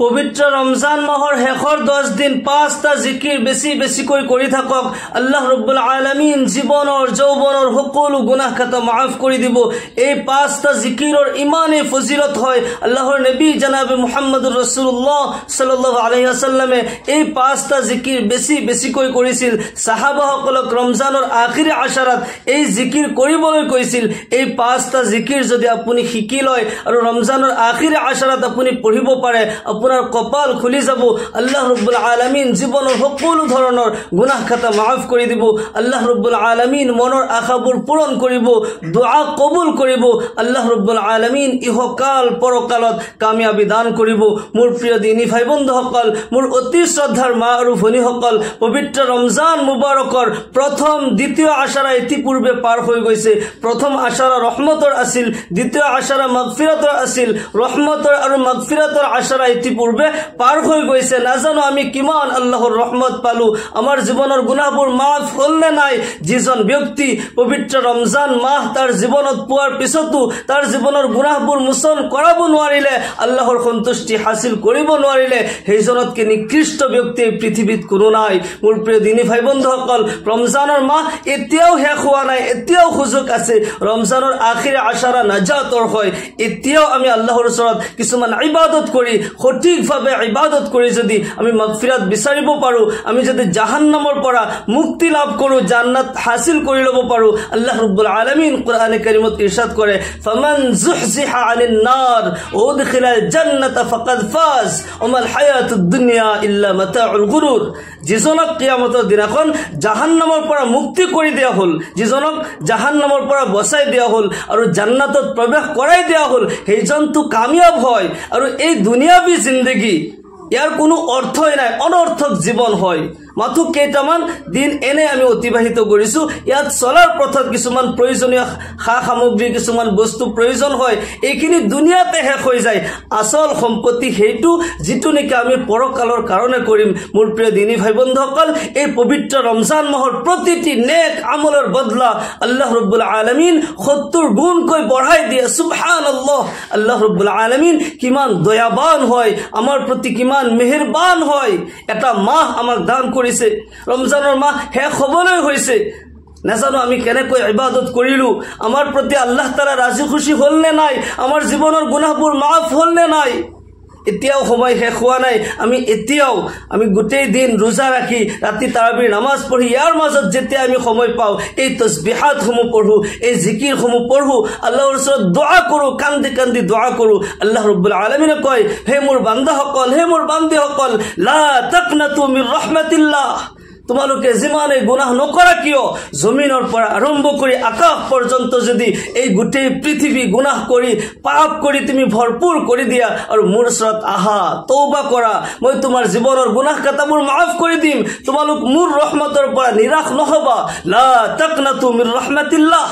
পবিত্ৰ ৰমজান মাহৰ শেষৰ 10 দিন 5টা জিকিৰ বেছিকৈ কৰি থাকক আল্লাহ ৰাব্বুল আলামিন জীৱনৰ যৌৱনৰ সকলো গুনাহ খাতা মাফ কৰি দিব এই 5টা জিকিৰৰ ইমানে ফজিলত হয় আল্লাহৰ নবী জনাব মুহাম্মদুৰ ৰাসূলুল্লাহ সাল্লাল্লাহু আলাইহি ওয়াসাল্লামে এই 5টা জিকিৰ বেছিকৈ কৰিছিল সাহাবাসকলক ৰমজানৰ আখিৰি আশাৰাত এই জিকিৰ কৰিবলৈ কৈছিল এই 5টা জিকিৰ যদি আপুনি শিকি লয় আৰু ৰমজানৰ আখিৰি আশাৰাত আপুনি পঢ়িব পাৰে আপোনাৰ কপাল খুলি যাব আল্লাহ ৰাব্বুল আলামিন জীৱনৰ সকলো ধৰণৰ গুনাহ খাতা মাফ কৰি দিব আল্লাহ ৰাব্বুল আলামিন মনৰ আশাবোৰ পূৰণ কৰিব দুআ কবুল কৰিব আল্লাহ ৰাব্বুল আলামিন ইহকাল পৰকালত কামিয়াবি দান কৰিব মোৰ প্ৰিয় দিনী ভাই বন্ধুসকল মোৰ অতি শ্ৰদ্ধাৰ মা আৰু ভনীসকল পবিত্ৰ ৰমজান মুবাৰকৰ প্ৰথম দ্বিতীয় আশাৰা ইতিপূৰ্বে পাৰ হৈ গৈছে প্ৰথম আশাৰা ৰহমতৰ আছিল দ্বিতীয় আশাৰা মাগফিৰাতৰ আছিল ৰহমতৰ আৰু মাগফিৰাতৰ আশাৰা ইতিপূৰ্বে পাৰ হৈ গৈছে নাজানো আমি কিমান আল্লাহৰ ৰহমত পালো আমাৰ জীৱনৰ গুনাহবোৰ মাফ হ'ল নে নাই যিজন ব্যক্তি পবিত্ৰ ৰমজান মাহ তাৰ জীৱনত পোৱাৰ পিছতো তাৰ জীৱনৰ গুনাহবোৰ মোচন কৰাব নোৱাৰিলে আল্লাহৰ সন্তুষ্টি হাসিল কৰিব নোৱাৰিলে সেইজনতকৈ নিকৃষ্ট ব্যক্তি পৃথিৱীত কোনো নাই মোৰ প্ৰিয় দিনী ভাই বন্ধুসকল ৰমজানৰ মাহ এতিয়াও শেষ হোৱা নাই এতিয়াও সুযোগ আছে ৰমজানৰ আখিৰ আশাৰা নাজাতৰ হয় এতিয়াও আমি আল্লাহৰ ওচৰত কিছুমান ইবাদত কৰি সঠিকভাৱে ইবাদত কৰি যদি আমি মাগফিৰাত বিচাৰিব পাৰো আমি যদি জাহান্নামৰ পৰা মুক্তি লাভ কৰো জান্নাত হাসিল কৰি লব পাৰো আল্লাহ ৰাব্বুল আলামিন কোরআনে কারীমত ইরশাদ করে ফামান যুহজিহা আনিন নার উদখিলাল জান্নাতা ফাকাদ ফাজ ওমাল হায়াতুদ দুনিয়া ইল্লা মাতাউল গুরুর যিজনক কিয়ামতৰ দিনাখন জাহান্নামৰ পৰা মুক্তি কৰি দিয়া হল যিজনক জাহান্নামৰ পৰা বচাই দিয়া হল আৰু জান্নাতত প্ৰৱেশ কৰাই দিয়া হল সেইজনটো কামিয়াব হয় আৰু এই দুনিয়াবী জিন্দগী ইয়াৰ কোনো অৰ্থই নাই অনৰ্থক জীৱন হয় মাথো কেইটামান দিন এনে আমি অতিবাহিত কৰিছো ইয়াত চলাৰ পথত কিছুমান প্ৰয়োজনীয় সামগ্ৰী কিছুমান বস্তু প্ৰয়োজন হয় এইখিনি দুনিয়াতে শেষ হৈ যায় আসল সম্পত্তি হেতু যিটো নেকি আমি পৰকালৰ কাৰণে কৰিম মোৰ প্ৰিয় দিনী ভাই বন্ধুসকল এই পবিত্ৰ ৰমজান মাহৰ প্ৰতিটি নেক আমলৰ বদলা আল্লাহ ৰাব্বুল আলামিন 70 গুণকৈ বঢ়াই দিয়ে সুবহানাল্লাহ আল্লাহ ৰাব্বুল আলামিন কিমান দয়াবান হয় আমাৰ প্ৰতি কিমান মেহেৰবান হয় এটা মাহ আমাক দান কৰিছে ৰমজানৰ মাহ শেষ হ'বলৈ হৈছে নাজানো আমি কেনেকৈ ইবাদত কৰিলো আমাৰ প্ৰতি আল্লাহ তাআলা ৰাজি খুশি হ'ল নে নাই আমাৰ জীৱনৰ গুনাহবোৰ মাফ হ'ল নে নাই এতিয়াও সময় শেষ হোৱা নাই আমি গোটেই দিন ৰোজা ৰাখি ৰাতি তাৰাবিৰ নামাজ পঢ়ি ইয়াৰ মাজত যেতিয়া আমি সময় পাওঁ এই তসবিহাত সমূহ পঢ়ো এই জিকিৰ সমূহ পঢ়ো আল্লাহৰ ওচৰত দোয়া কৰো কান্দি দোয়া কৰো আল্লাহ ৰাব্বুল আলামিনে কয় হে মোৰ বান্দাসকল হে মোৰ বান্দিসকল লা তাকনাতু মিৰ ৰাহমাতিল্লাহ তোমালোকে যিমানে গুনাহ নকৰা কিয় জমিনৰ পৰা আৰম্ভ কৰি আকাশ পৰ্যন্ত যদি এই গোটেই পৃথিৱী গুনাহ কৰি পাপ কৰি তুমি ভৰপুৰ কৰি দিয়া আৰু মোৰ ওচৰত আহা তওবা কৰা মই তোমাৰ জীৱনৰ গুনাহ কাটাবোৰ মাফ কৰি দিম তোমালোক মোৰ ৰহমতৰ পৰা নিৰাশ নহবা লা তাকনাতু মিৰ ৰাহমাতিল্লাহ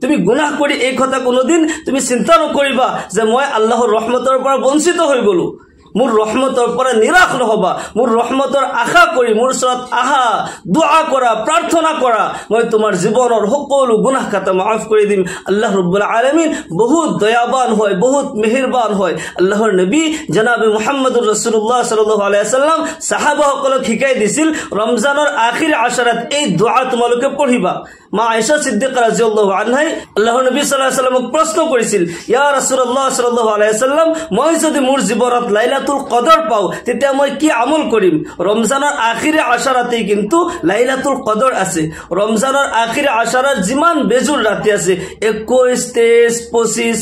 তুমি গুনাহ কৰি এই কথা কোনোদিন তুমি চিন্তা নকৰিবা যে মই আল্লাহৰ ৰহমতৰ পৰা বঞ্চিত হৈ গলো মোৰ ৰহমতৰ পৰা নিৰাশ নহবা মোৰ ৰহমতৰ আশা কৰি মোৰ ওচৰত আহা দোয়া কৰা প্ৰাৰ্থনা কৰা মই তোমাৰ জীৱনৰ সকলো গুনাহ খাতা মাফ কৰি দিম আল্লাহ ৰাব্বুল আলামিন বহুত দয়াবান হয় বহুত মেহেৰবান হয় আল্লাহৰ নবী জনাব মুহাম্মদুৰ ৰাসূলুল্লাহ সাল্লাল্লাহু আলাইহি ওয়াসাল্লাম সাহাবাসকলক শিকাই দিছিল ৰমজানৰ আখিৰ আশাৰাত এই দোয়া তোমালোকে পঢ়িবা মা আয়েশা সিদ্দিকা ৰাদিয়াল্লাহু আনহা আল্লাহৰ নবী সাল্লাল্লাহু আলাইহি ওয়াসাল্লামক প্ৰশ্ন কৰিছিল ইয়া ৰাসূলুল্লাহ সাল্লাল্লাহু আলাইহি ওয়াসাল্লাম মই যদি মোৰ জীৱনত লাইলাতুল কদৰ পাও তেতিয়া মই কি আমল কৰিম ৰমজানৰ আখিৰ আশাৰাতে কিন্তু লাইলাতুল কদৰ আছে ৰমজানৰ আখিৰ আশাৰাৰ যিমান বেজুৰ ৰাতি আছে 21 23 25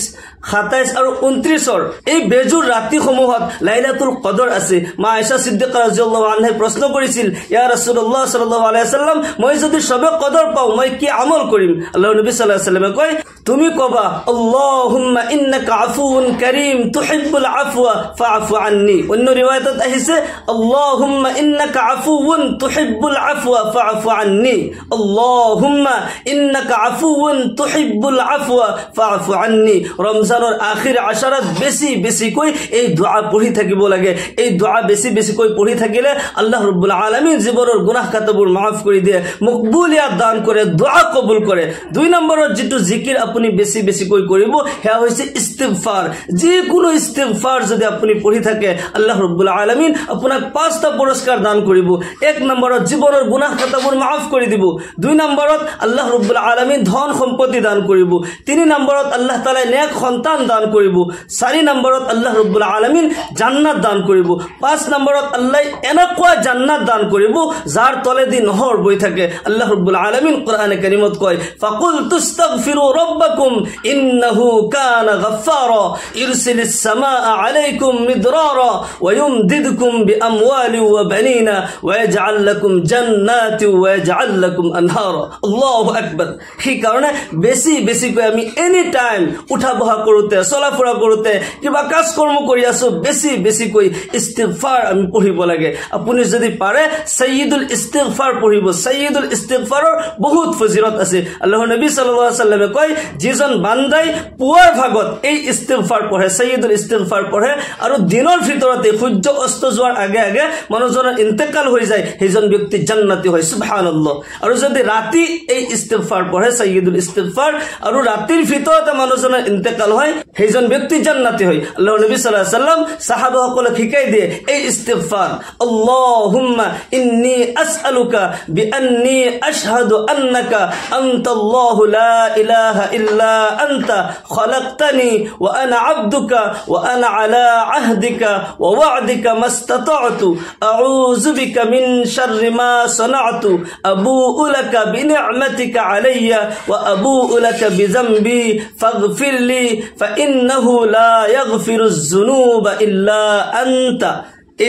27 আৰু 29 এই বেজুৰ ৰাতি সমূহত লাইলাতুল কদৰ আছে মা আয়েশা সিদ্দিকা ৰাদিয়াল্লাহু আনহা প্ৰশ্ন কৰিছিল ইয়া ৰাসূলুল্লাহ সাল্লাল্লাহু আলাইহি ওয়াসাল্লাম মই যদি সবে কদৰ পাও মই কি আমল কৰিম আল্লাহৰ নবী সাল্লাল্লাহু আলাইহি ওয়াসাল্লামে কয় তুমি কবা আল্লাহুম্মা ইন্নাকা আফুউন কারীম তুহিব্বুল আফওয়া ফাআফু আন্নী অন্য রিওয়ায়াতত আহিছে আল্লাহুম্মা ইন্নাকা আফুউন তুহিব্বুল আফওয়া ফাআফু আন্নী আল্লাহুম্মা ইন্নাকা আফুউন তুহিব্বুল আফওয়া ফাআফু আন্নী রমজান ৰমজানৰ আখিৰ আশাৰত বেছি বেছিকৈ এই দোয়া পঢ়ি থাকিব লাগে এই দোয়া বেছি বেছিকৈ পঢ়ি থাকিলে আল্লাহ ৰাব্বুল আলামিন জীৱনৰ গুনাহ খাতাবোৰ মাফ কৰি দিয়ে মকবুলিয়াত দান কৰে দোয়া কবুল কৰে দুই নম্বৰত যেটো জিকিৰ আপুনি বেছি বেছিকৈ কৰিব হেয়া হৈছে ইস্তিগফাৰ যিকোনো ইস্তিগফাৰ যদি আপুনি পঢ়ি থাকে আল্লাহ ৰাব্বুল আলামিন আপোনাক পাঁচটা পুৰস্কাৰ দান কৰিব এক নম্বৰত জীৱনৰ গুনাহ খাতাবোৰ মাফ কৰি দিব দুই নম্বৰত আল্লাহ ৰাব্বুল আলামিন ধন সম্পত্তি দান কৰিব তিনি নম্বৰত আল্লাহ তাআলা নেক সন্তান দান কৰিব চাৰি নম্বৰত আল্লাহ ৰাব্বুল আলামিন জান্নাত দান কৰিব পাঁচ নম্বৰত আল্লাহ এনেকুৱা জান্নাত দান কৰিব যাৰ তলেদি নহৰ বৈ থাকে আল্লাহ ৰাব্বুল আলামিন কোরআনে কারীমত কয় ফাকুল তুস্তাগফিরু রাব্বাকুম ইন্নাহু কানা গাফফারা ইরসিলিস সামাআ আলাইকুম মিদরারা ওয়া ইউমদিদকুম বিআমওয়ালি ওয়া বানিনা ওয়া ইয়াজআল লাকুম জান্নাতি ওয়া ইয়াজআল লাকুম আনহারা আল্লাহু আকবার এই কারণে বেশি বেশি কই আমি এনি টাইম উঠা বহা করতে চলাফুৰা কৰতে কিবা কাজ কৰ্ম কৰি আছো বেশি বেশি কই ইস্তিগফাৰ আমি পঢ়িব লাগে আপুনি যদি পাৰে সাইয়্যিদুল ইস্তিগফাৰ পঢ়িব সাইয়্যিদুল ইস্তিগফাৰৰ বহুত ফজিলত আছে আল্লাহৰ নবী সাল্লাল্লাহু আলাইহি ওয়াসাল্লামে কয় যিজন বান্দাই পুৱাৰ ভাগত এই ইস্তিগফাৰ পঢ়ে সাইয়্যিদুল ইস্তিগফাৰ পঢ়ে আৰু দিনৰ ভিতৰতে সূৰ্য অস্ত যোৱাৰ আগে আগে মানুহজনৰ ইন্তেকাল হৈ যায় সেইজন ব্যক্তি জান্নাতি হয় সুবহানাল্লাহ আৰু যদি ৰাতি এই ইস্তিগফাৰ পঢ়ে সাইয়্যিদুল ইস্তিগফাৰ আৰু ৰাতিৰ ভিতৰতে মানুহজনৰ ইন্তেকাল হয় সেইজন ব্যক্তি জান্নাতি হয় আল্লাহৰ নবী সাল্লাল্লাহু আলাইহি ওয়াসাল্লাম সাহাবাসকলক শিকাই দিয়ে এই ইস্তিগফার আল্লাহুম্মা ইন্নী আসআলুকা বিআন্নী আশহাদু আন্নাকা আনতাল্লাহু লা ইলাহা ইল্লা আনতা খলাকতানি ওয়া আনা আবদুকা ওয়া আনা আলা আহদিকা ওয়া ওয়া'দিকা মাস্তাতা'তু আউযু বিকা মিন শাররি মা সানা'তু আবু'ু লাকা বিনি'মাতিকা আলাইয়া ওয়া আবু'ু লাকা বিযামবি ফাগফিরলি ফাইন্নাহু লা ইয়াগফিরুয যুনুবা ইল্লা আনতা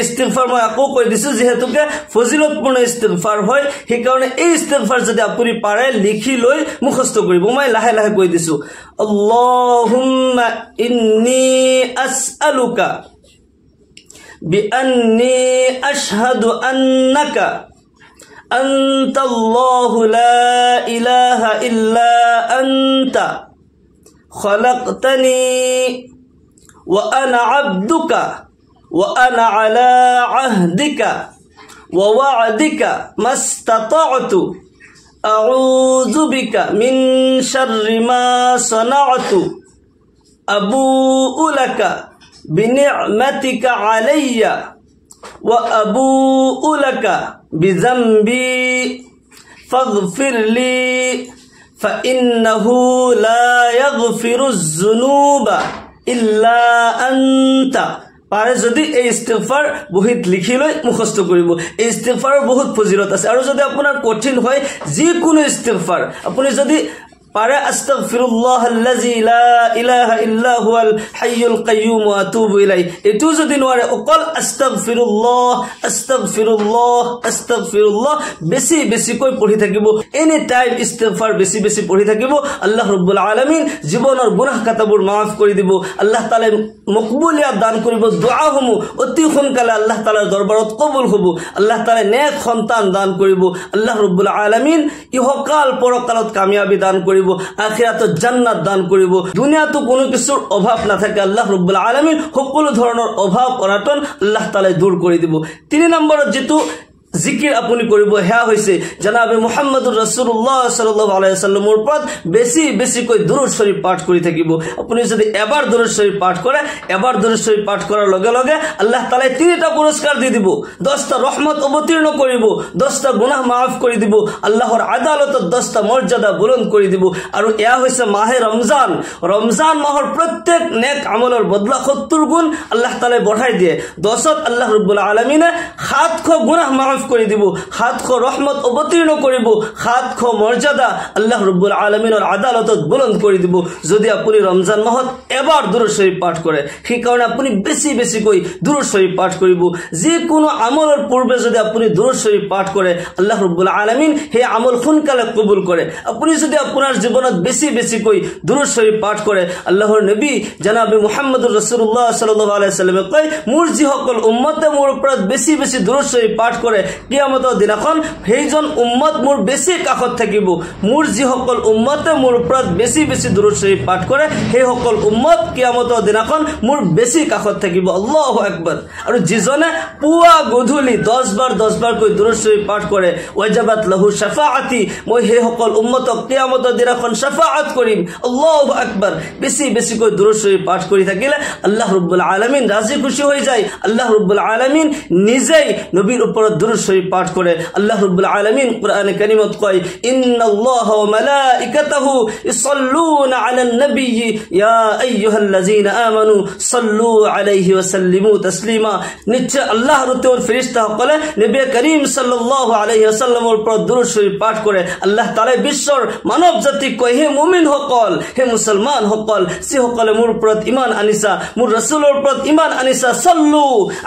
ইস্তিগফার মই আকৌ কৈ দিছো যেহেতুকে ফজিলতপূৰ্ণ ইস্তিগফাৰ হয় সেই কাৰণে এই ইস্তিগফাৰ যদি আপুনি পাৰে লিখি লৈ মুখস্থ কৰিব মই লাহে লাহে কৈ দিছো আল্লাহুম্মা ইন্নী আসআলুকা বিআন্নী আশহাদু আন্নাকা আনতাল্লাহু লা ইলাহা ইল্লা আনতা খলাকতানি ওয়া আনা আবদুকা وأنا على عهدك ووعدك ما استطعت أعوذ بك من شر ما صنعت أبوء لك بنعمتك علي وأبوء لك بذنبي فاغفر لي فإنه لا يغفر الذنوب إلا أنت পারে যদি এই ইস্তিগফার বহিত লিখি লৈ মুখস্থ কৰিব এই ইস্তিগফাৰৰ বহুত ফজিলত আছে আৰু যদি আপোনাৰ কঠিন হয় যিকোনো ইস্তিগফাৰ আপুনি যদি পারে আস্তাগফিরুল্লাহাল্লাযী লা ইলাহা ইল্লা হুয়াল হাইয়ুল কাইয়্যুম ওয়া আতুবু ইলাইহি এটু যদি নোৱাৰে অকল আস্তাগফিরুল্লাহ আস্তাগফিরুল্লাহ আস্তাগফিরুল্লাহ বেছি বেছি কৈ পঢ়ি থাকিব এনি টাইম ইস্তিগফার বেছি বেছি পঢ়ি থাকিব আল্লাহ ৰাব্বুল আলামিন জীৱনৰ গুনাহ খাতাবোৰ মাফ কৰি দিব আল্লাহ তাআলা মকবুলিয়াত দান কৰিব দুআসমূহ অতি সোনকালে আল্লাহ তাআলাৰ দৰবাৰত কবুল হ'ব আল্লাহ তাআলা নেক সন্তান দান কৰিব আল্লাহ ৰাব্বুল আলামিন ইহকাল পৰকালত কামিয়াবি দান কৰিব আখিৰাতত জান্নাত দান কৰিব দুনিয়াতো কোনো কিছুৰ অভাৱ নাথাকে আল্লাহ ৰাব্বুল আলামিন সকলো ধৰণৰ অভাৱ অনাটন আল্লাহ তাআলাই দূৰ কৰি দিব তিনি নম্বৰত যেটো জিকিৰ আপুনি কৰিব হেয়া হৈছে জনাবে মুহাম্মদুৰ ৰাসূলুল্লাহ সাল্লাল্লাহু আলাইহি ওয়াসাল্লামৰ ওপৰত বেছি বেছি কৈ দুৰূদ শৰীফ পাঠ কৰি থাকিব আপুনি যদি এবাৰ দুৰূদ শৰীফ পাঠ কৰে এবাৰ দুৰূদ শৰীফ পাঠ কৰাৰ লগে লগে আল্লাহ তাআলাই তিনিটা পুৰস্কাৰ দি দিব 10টা ৰহমত অৱতীৰ্ণ কৰিব 10টা গুনাহ maaf কৰি দিব আল্লাহৰ আদালতত 10টা মৰ্যাদা বুলন্দ কৰি দিব আৰু এয়া হৈছে মাহে ৰমজান ৰমজান মাহৰ প্ৰত্যেক নেক আমলৰ বদলা 70 গুণ আল্লাহ তাআলাই বঢ়াই দিয়ে 10ত আল্লাহ ৰাব্বুল আলামিনে 700 গুনাহ maaf কৰি দিব 700 ৰহমত অবতীৰ্ণ কৰিব 700 মৰ্যাদা আল্লাহ ৰাব্বুল আলামিনৰ আদালতত বুলন্দ কৰি দিব যদি আপুনি ৰমজান মাহত এবাৰ দুৰূদ শৰীফ পাঠ কৰে সেই কাৰণে আপুনি বেছি বেছি কৈ দুৰূদ শৰীফ পাঠ কৰিব যে কোনো আমলৰ পূৰ্বে যদি আপুনি দুৰূদ শৰীফ পাঠ কৰে আল্লাহ ৰাব্বুল আলামিন সেই আমল সোনকালে কবুল কৰে আপুনি যদি আপোনাৰ জীৱনত বেছি বেছি কৈ দুৰূদ শৰীফ পাঠ কৰে আল্লাহৰ নবী জনাবে মুহাম্মদুৰ ৰাসূলুল্লাহ সাল্লাল্লাহু আলাইহি ওয়াসাল্লামে কয় মোৰ যিসকল উম্মতে মোৰ ওপৰত বেছি বেছি দুৰূদ শৰীফ পাঠ কৰে কিয়ামতৰ দিনাখন সেইজন উম্মত মোৰ বেছি কাষত থাকিব মোৰ যিসকল উম্মতে মোৰ ওপৰত বেছি বেছি দুৰুদ শৰীফ পাঠ কৰে সেই সকল উম্মত কিয়ামতৰ দিনাখন মোৰ বেছি কাষত থাকিব আল্লাহু আকবাৰ আৰু যিজনে পুৱা গধূলি 10 বাৰ কৈ দুৰুদ শৰীফ পাঠ কৰে ওয়াজাবাত লাহু শাফাআতি মই সেই সকল উম্মতক কিয়ামতৰ দিনাখন শাফাআত কৰিম আল্লাহু আকবাৰ বেছি বেছি কৈ দুৰুদ শৰীফ পাঠ কৰি থাকিলে আল্লাহ ৰাব্বুল আলামিন ৰাজি খুশি হৈ যায় আল্লাহ ৰাব্বুল আলামিন নিজেই নবীৰ ওপৰত দুৰুদ শৰীফ পাঠ কৰে আল্লাহ রাব্বুল আলামিন কোরআনে কারীমত কয় ইন্নাল্লাহা ওয়া মালাইকাতাহু ইসাল্লুনা আলান নবী ইয়া আইয়ুহাল্লাযীনা আমানু সাল্লু আলাইহি ওয়া সাল্লিমু তাসলিমা নিশ্চয় আল্লাহ আৰু তেওঁৰ ফেৰেশতাসকলে নবী কৰিম সাল্লাল্লাহু আলাইহি ওয়াসাল্লামৰ ওপৰত দুৰুদ শৰীফ পাঠ কৰে আল্লাহ তাআলা বিশ্বৰ মানৱ জাতিক কয় হে মুমিন সকল হে মুছলমান সকল সি সকলে মোৰ ওপৰত ঈমান আনিছা মোৰ ৰাসূলৰ ওপৰত ঈমান আনিছা সাল্লু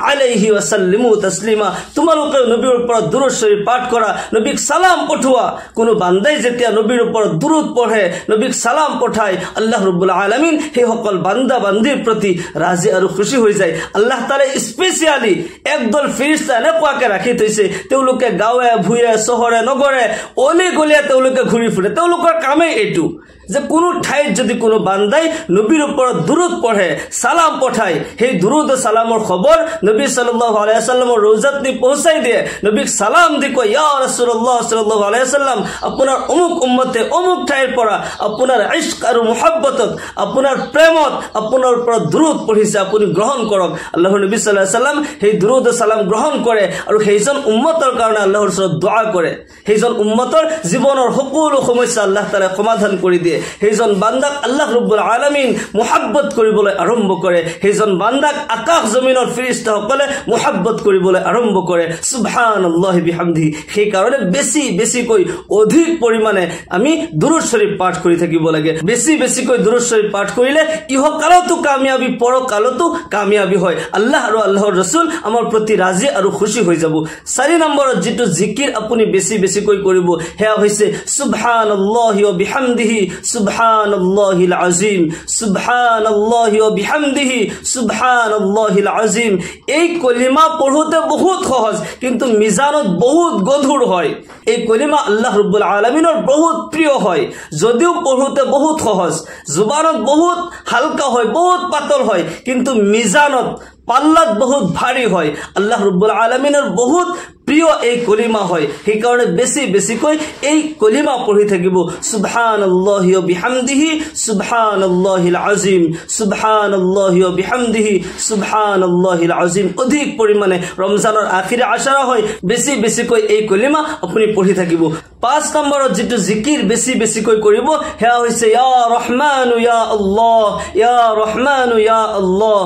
আলাইহি ওয়া সাল্লিমু তাসলিমা তোমালোকে নবীৰ ওপৰত দুৰুদ শৰীফ পাঠ কৰা নবীক সালাম পঠোৱা কোনো বান্দাই যেতিয়া নবীৰ ওপৰত দুৰুদ পঢ়ে নবীক সালাম পঠায় আল্লাহ ৰাব্বুল আলামিন সেই সকল বান্দা বান্দিৰ প্ৰতি ৰাজি আৰু খুশি হৈ যায় আল্লাহ তাআলা স্পেশালি একদল ফেৰেশতা এনেকুৱাকে ৰাখি থৈছে তেওঁলোকে গাঁৱে ভূঞে চহৰে নগৰে অলি গলিয়ে তেওঁলোকে ঘূৰি ফুৰে তেওঁলোকৰ কামেই এইটো যে কোনো ঠাইত যদি কোনো বান্দাই নবীৰ ওপৰত দুৰুদ পঢ়ে সালাম পঠায় সেই দুৰুদ সালামৰ খবৰ নবী সাল্লাল্লাহু আলাইহি ওয়াসাল্লামৰ ৰওজাত নি পৌঁছাই দিয়ে নবীক সালাম দি কয় ইয়া ৰাসূলুল্লাহ সাল্লাল্লাহু আলাইহি ওয়াসাল্লাম আপোনাৰ অমুক উম্মতে অমুক ঠাইৰ পৰা আপোনাৰ ইশক আৰু মুহাব্বতত আপোনাৰ প্ৰেমত আপোনাৰ ওপৰত দুৰুদ পঢ়িছে আপুনি গ্ৰহণ কৰক আল্লাহৰ নবী সাল্লাল্লাহু আলাইহি ওয়াসাল্লাম সেই দুৰুদ সালাম গ্ৰহণ কৰে আৰু সেইজন উম্মতৰ কাৰণে আল্লাহৰ ওচৰত দোয়া কৰে সেইজন উম্মতৰ জীৱনৰ সকলো সমস্যা আল্লাহ তাআলা সমাধান কৰি দিয়ে সেইজন বান্দাক আল্লাহ ৰাব্বুল আলামিন মুহাব্বত কৰিবলৈ আৰম্ভ কৰে সেইজন বান্দাক আকাশ জমিনৰ ফেৰেশতাসকলে মুহাব্বত কৰিবলৈ আৰম্ভ কৰে সুবহানাল্লাহি বিহামদিহি সেই কাৰণে বেছি বেছিকৈ অধিক পৰিমাণে আমি দুৰুদ শৰীফ পাঠ কৰি থাকিব লাগে বেছি বেছিকৈ দুৰুদ শৰীফ পাঠ কৰিলে ইহকালতো কামিয়াবি পৰকালতো কামিয়াবি হয় আল্লাহ আৰু আল্লাহৰ ৰাসূল আমাৰ প্ৰতি ৰাজি আৰু খুশি হৈ যাব 4 নম্বৰত যেটো জিকিৰ আপুনি বেছি বেছিকৈ কৰিব হেয়া হৈছে সুবহানাল্লাহি ওয়া বিহামদিহি সুবহানাল্লাহিল আযীম সুবহানাল্লাহি ওয়া বিহামদিহি সুবহানাল্লাহিল আযীম এই কলিমা পঢ়োতে বহুত সহজ কিন্তু মিজানত বহুত গধুৰ হয় এই কলিমা আল্লাহ ৰাব্বুল আলামিনৰ বহুত প্ৰিয় হয় যদিও পঢ়োতে বহুত সহজ জুবানত বহুত হালকা হয় বহুত পাতল হয় কিন্তু মিজানত পাল্লাত বহুত ভারী হয় আল্লাহ রাব্বুল আলামিনের বহুত প্রিয় এই কলিমা হয় সেই কারণে বেশি বেশিকৈ এই কলিমা পড়ি থাকিব সুবহানাল্লাহি ওয়া বিহামদিহি সুবহানাল্লাহিল আযীম সুবহানাল্লাহি ওয়া বিহামদিহি সুবহানাল্লাহিল আযীম অধিক পরিমাণে রমজানের আখিরে আশারা হয় বেশি বেশিকৈ এই কলিমা আপনি পড়ি থাকিব 5 নম্বৰত যেটো জিকিৰ বেছি বেছিকৈ কৰিব হেয়া হৈছে ইয়া ৰহমান ইয়া আল্লাহ ইয়া ৰহমান ইয়া আল্লাহ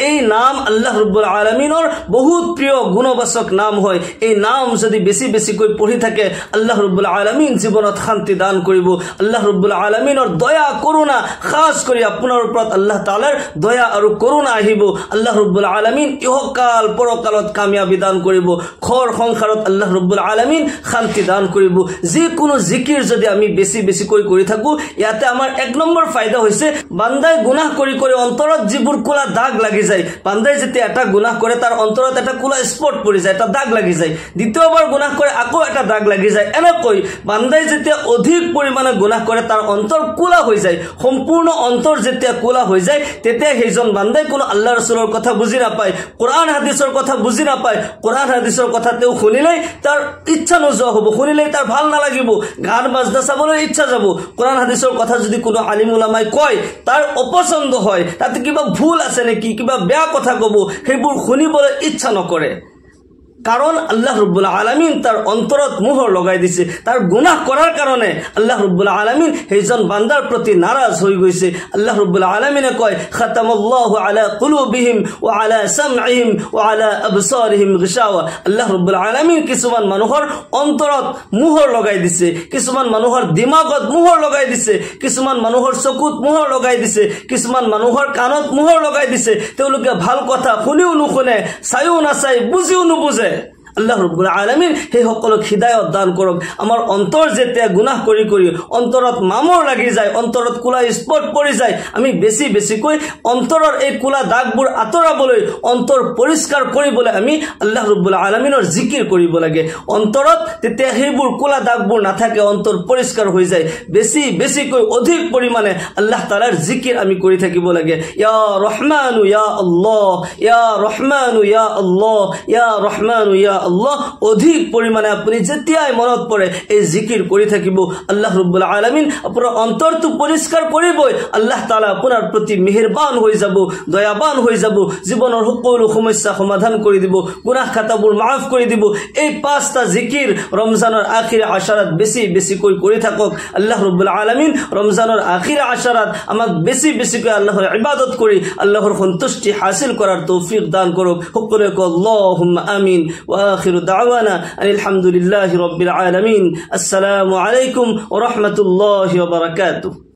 এই নাম আল্লাহ ৰাব্বুল আলামিনৰ বহুত প্ৰিয় গুণবাচক নাম হয় এই নাম যদি বেছি বেছিকৈ পঢ়ি থাকে আল্লাহ রাব্বুল আলামিন জীৱনত শান্তি দান কৰিব আল্লাহ ৰাব্বুল আলামিনৰ দয়া কৰুণা খাস কৰি আপোনাৰ ওপৰত আল্লাহ তাআলাৰ দয়া আৰু কৰুণা আহিব আল্লাহ ৰাব্বুল আলামিন ইহকাল পৰকালত কামিয়াবি দান কৰিব ঘৰ সংসাৰত আল্লাহ ৰাব্বুল আলামিন শান্তি দান কৰিব যে কোনো জিকিৰ যদি আমি বেছি বেছিকৈ কৰি থাকো ইয়াতে আমাৰ এক নম্বৰ ফায়দা হৈছে বান্দাই গুনাহ কৰি কৰি অন্তৰত যিবোৰ কোলা দাগ লাগি যায় বান্দাই যেতিয়া এটা গুনাহ কৰে তাৰ অন্তৰত এটা কোলা স্পট পৰি যায় এটা দাগ লাগি যায় দ্বিতীয়বাৰ গুনাহ কৰে আকৌ এটা দাগ লাগি যায় এনেকৈ বান্দাই যেতিয়া অধিক পৰিমাণে গুনাহ কৰে তাৰ অন্তৰ কোলা হৈ যায় সম্পূৰ্ণ অন্তৰ যেতিয়া কোলা হৈ যায় তেতিয়া সেইজন বান্দাই কোনো আল্লাহ ৰাসূলৰ কথা বুজি নাপায় কোৰআন হাদিসৰ কথা বুজি নাপায় কোৰআন হাদিসৰ কথা তেও শুনিলে তাৰ ইচ্ছা নোযোৱা হ'ব শুনিলে তাৰ ভাল নালাগিব গান বাজনা চাবলৈ ইচ্ছা যাব কোৰআন হাদিসৰ কথা যদি কোনো আলিম উলামাই কয় তাৰ অপছন্দ হয় তাতে কিবা ভুল আছে নেকি কিবা বেয়া কথা কব সেইবোৰ শুনিবলৈ ইচ্ছা নকৰে কারণ আল্লাহ রাব্বুল আলামিন তার অন্তরত মোহর লগাই দিছে তার গুনাহ করার কারণে আল্লাহ রাব্বুল আলামিন সেইজন বান্দার প্রতি নারাজ হয়ে গইছে আল্লাহ রাব্বুল আলামিনে কয় খাতামাল্লাহু আলা কুলুবিহিম ওয়া আলা সামঈহিম ওয়া আলা আবসারিহিম গিশাওয়া আল্লাহ রাব্বুল আলামিন কিছুমান মানুহৰ অন্তৰত মোহৰ লগাই দিছে কিছুমান মানুহৰ দিমাগত মোহৰ লগাই দিছে কিছুমান মানুহৰ চকুত মোহৰ লগাই দিছে কিছুমান মানুহৰ কাণত মোহৰ লগাই দিছে তেওঁলোকে ভাল কথা শুনিও নুশুনে চাইও নাচাই বুজিও নুবুজে আল্লাহ রাব্বুল আলামিন সেই সকলক হিদায়ত দান কৰক আমাৰ অন্তৰ যেতিয়া গুনাহ কৰি কৰি অন্তৰত মামৰ লাগি যায় অন্তৰত কোলা স্পট পৰি যায় আমি বেছি বেছিকৈ অন্তৰৰ এই কোলা দাগবোৰ আঁতৰাবলৈ অন্তৰ পৰিষ্কাৰ কৰিবলৈ আমি আল্লাহ ৰাব্বুল আলামিনৰ জিকিৰ কৰিব লাগে অন্তৰত তেতিয়া সেইবোৰ কোলা দাগবোৰ নাথাকে অন্তৰ পৰিষ্কাৰ হৈ যায় বেছি বেছিকৈ অধিক পৰিমাণে আল্লাহ তাআলাৰ জিকিৰ আমি কৰি থাকিব লাগে ইয়া ৰহমানু ইয়া আল্লাহ ইয়া ৰহমানু ইয়া আল্লাহ ইয়া ৰহমানু ইয়া আল্লাহ অধিক পৰিমাণে আপুনি যেতিয়াই মনত পৰে এই জিকিৰ কৰি থাকিব আল্লাহ ৰাব্বুল আলামিন আপোনাৰ অন্তৰটো পৰিষ্কাৰ কৰিবই আল্লাহ তাআলা আপোনাৰ প্ৰতি মেহেৰবান হৈ যাব দয়াবান হৈ যাব জীৱনৰ সকলো সমস্যা সমাধান কৰি দিব গুনাহ খাতাবোৰ মাফ কৰি দিব এই পাঁচটা জিকিৰ ৰমজানৰ আখিৰ আশাৰাত বেছি বেছিকৈ কৰি থাকক আল্লাহ ৰাব্বুল আলামিন ৰমজানৰ আখিৰ আশাৰাত আমাক বেছি বেছিকৈ আল্লাহৰ ইবাদত কৰি আল্লাহৰ সন্তুষ্টি হাসিল করার তৌফিক দান করুক সকলে আল্লাহুম্মা আমিন ওয়া আখিরু দাওয়ানা আলহামদুলিল্লাহি রাব্বিল আলামিন আসসালামু আলাইকুম ওয়া রাহমাতুল্লাহি ওয়া বারাকাতুহু।